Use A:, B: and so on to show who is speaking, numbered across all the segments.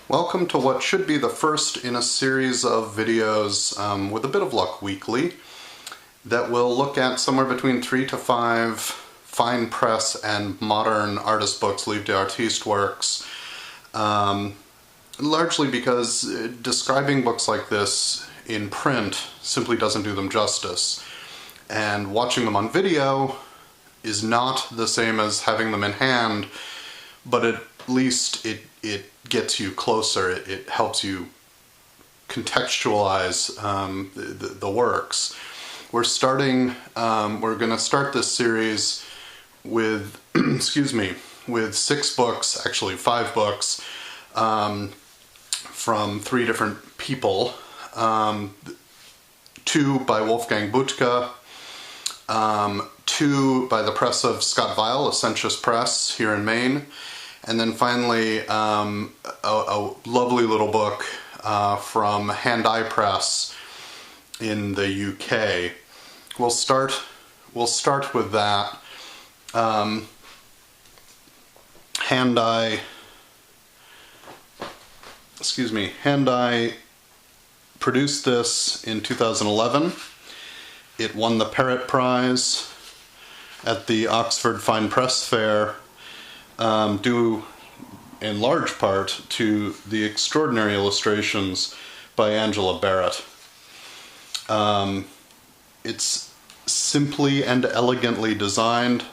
A: Welcome to what should be the first in a series of videos, with a bit of luck weekly, that will look at somewhere between 3 to 5 fine press and modern artist books, livre d'artiste works, largely because describing books like this in print simply doesn't do them justice. And watching them on video is not the same as having them in hand, but at least it gets you closer. It helps you contextualize the works. We're going to start this series with, excuse me, with 6 books, actually 5 books, from 3 different people. 2 by Wolfgang Buchta, 2 by the press of Scott Weil, Ascensius Press here in Maine, and then finally a lovely little book from Eye Press in the UK. We'll start with that. Eye produced this in 2011. It won the Parrot Prize at the Oxford Fine Press Fair, due in large part to the extraordinary illustrations by Angela Barrett. It's simply and elegantly designed.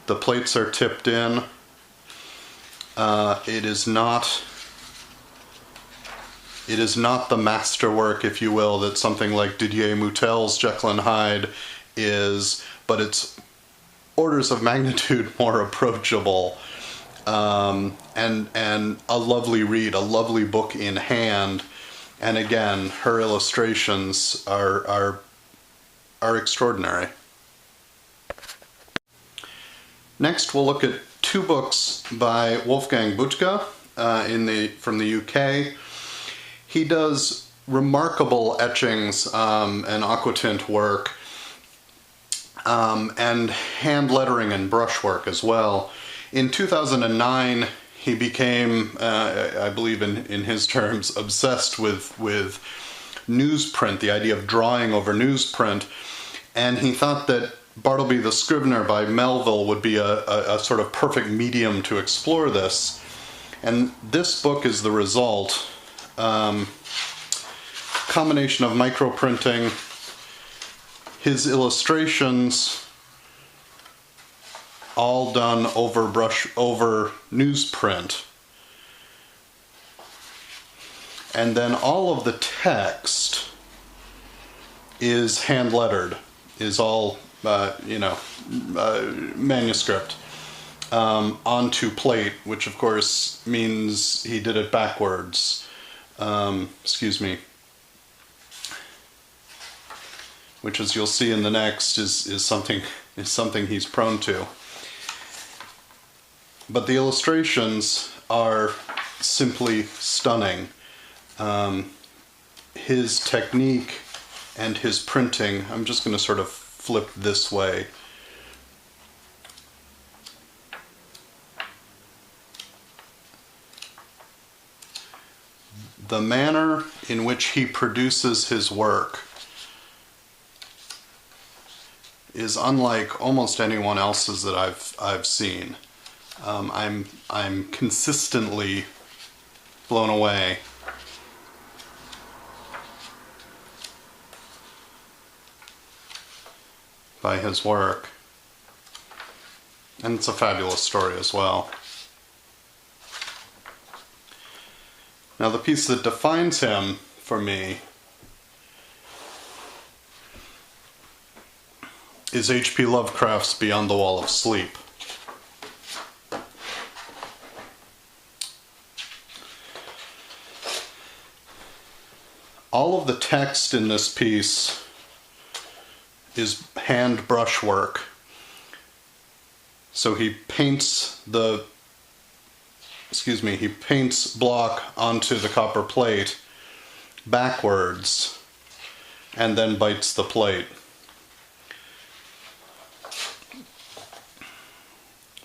A: The plates are tipped in. It is not the masterwork, if you will, that something like Didier Moutel's Jekyll Hyde is, but it's orders of magnitude more approachable, and a lovely read, a lovely book in hand. And again, her illustrations are extraordinary. Next, we'll look at 2 books by Wolfgang Buchta from the UK. He does remarkable etchings and aquatint work, and hand lettering and brushwork as well. In 2009, he became, I believe in his terms, obsessed with newsprint, the idea of drawing over newsprint, and he thought that Bartleby the Scrivener by Melville would be a sort of perfect medium to explore this. And this book is the result. Combination of microprinting, his illustrations, all done over newsprint, and then all of the text is hand lettered, is all manuscript onto plate, which of course means he did it backwards. Which, as you'll see in the next, is something he's prone to. But the illustrations are simply stunning. His technique and his printing, I'm just going to sort of flip this way. The manner in which he produces his work is unlike almost anyone else's that I've seen. I'm consistently blown away by his work, and it's a fabulous story as well. Now, the piece that defines him for me is H.P. Lovecraft's Beyond the Wall of Sleep. All of the text in this piece is hand brushwork. So he paints block onto the copper plate backwards and then bites the plate.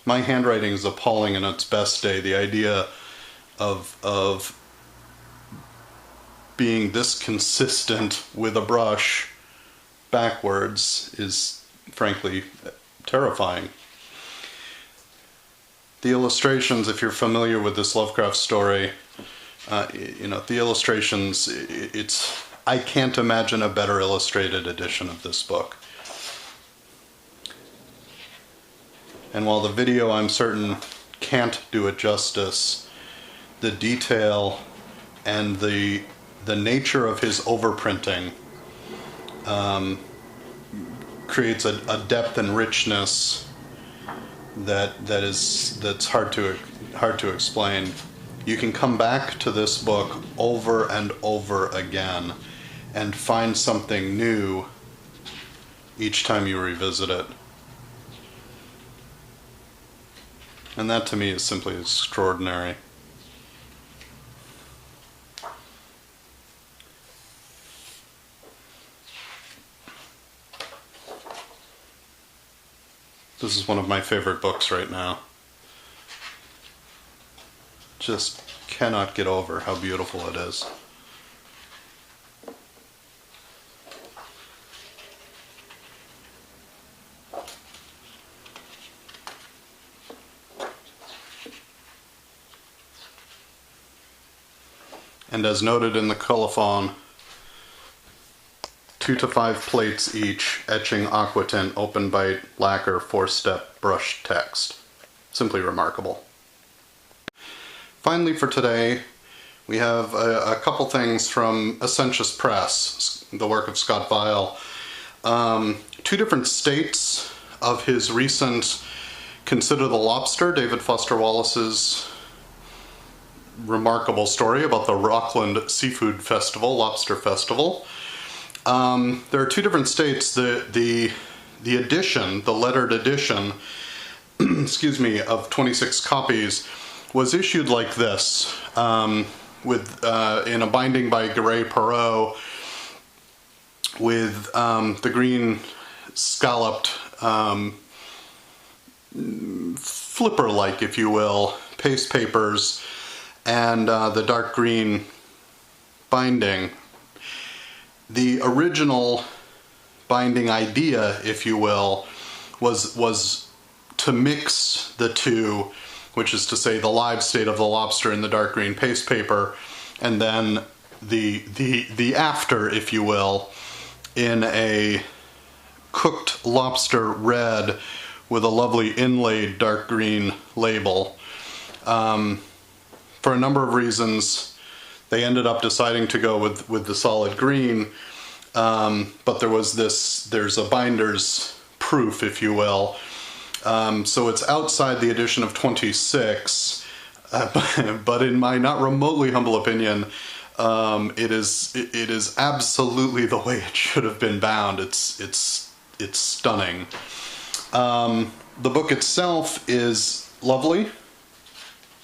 A: My handwriting is appalling in its best day. The idea of being this consistent with a brush backwards is frankly terrifying. The illustrations, if you're familiar with this Lovecraft story, the illustrations, I can't imagine a better illustrated edition of this book. And while the video, I'm certain, can't do it justice, the detail and the nature of his overprinting creates a depth and richness that's hard to explain. You can come back to this book over and over again and find something new each time you revisit it. And that to me is simply extraordinary. This is one of my favorite books right now. Just cannot get over how beautiful it is. And as noted in the colophon, 2 to 5 plates each, etching aquatint, open bite, lacquer, 4-step brush text. Simply remarkable. Finally for today, we have a couple things from Ascensius Press, the work of Scott Weil. 2 different states of his recent Consider the Lobster, David Foster Wallace's remarkable story about the Rockland Seafood Festival, Lobster Festival. There are 2 different states. The edition, the lettered edition, excuse me, of 26 copies was issued like this, in a binding by Garay-Perot, with the green scalloped, flipper-like, if you will, paste papers, and the dark green binding. The original binding idea, if you will, was to mix the two, which is to say the live state of the lobster in the dark green paste paper, and then the after, if you will, in a cooked lobster red with a lovely inlaid dark green label. For a number of reasons, they ended up deciding to go with the solid green, but there's a binder's proof, if you will. So it's outside the edition of 26, but in my not remotely humble opinion, it is absolutely the way it should have been bound. It's stunning. The book itself is lovely.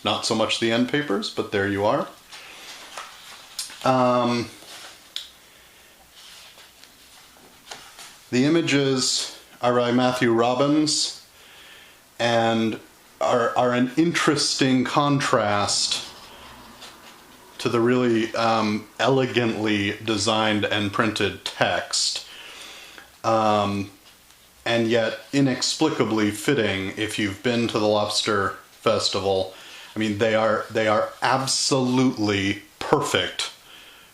A: Not so much the end papers, but there you are. The images are by Matthew Robbins and are an interesting contrast to the really elegantly designed and printed text, and yet inexplicably fitting if you've been to the Lobster Festival. I mean, they are absolutely perfect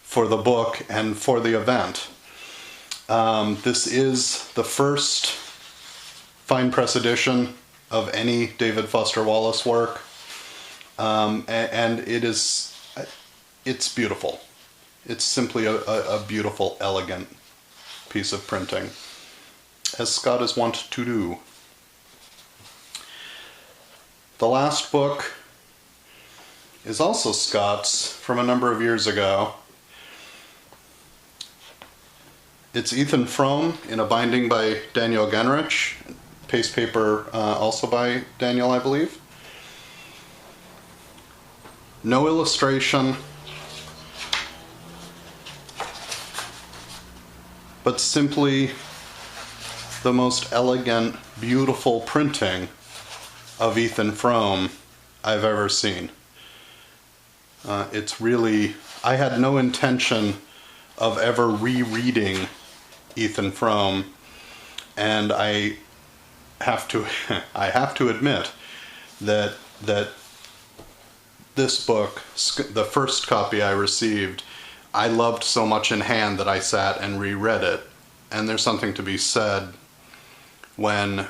A: for the book and for the event. This is the first fine press edition of any David Foster Wallace work, and it's beautiful. It's simply a beautiful, elegant piece of printing, as Scott is wont to do. The last book is also Scott's from a number of years ago. It's Ethan Frome in a binding by Daniel Genrich, paste paper also by Daniel, I believe. No illustration, but simply the most elegant, beautiful printing of Ethan Frome I've ever seen. It's really, I had no intention of ever rereading Ethan Frome, and I have to admit that this book, the first copy I received, I loved so much in hand that I sat and reread it. And there's something to be said when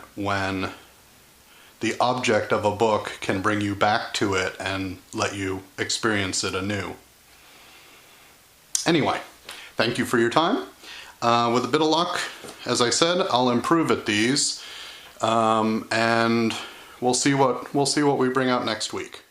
A: the object of a book can bring you back to it and let you experience it anew. Anyway, thank you for your time. With a bit of luck, as I said, I'll improve at these, and we'll see what we bring out next week.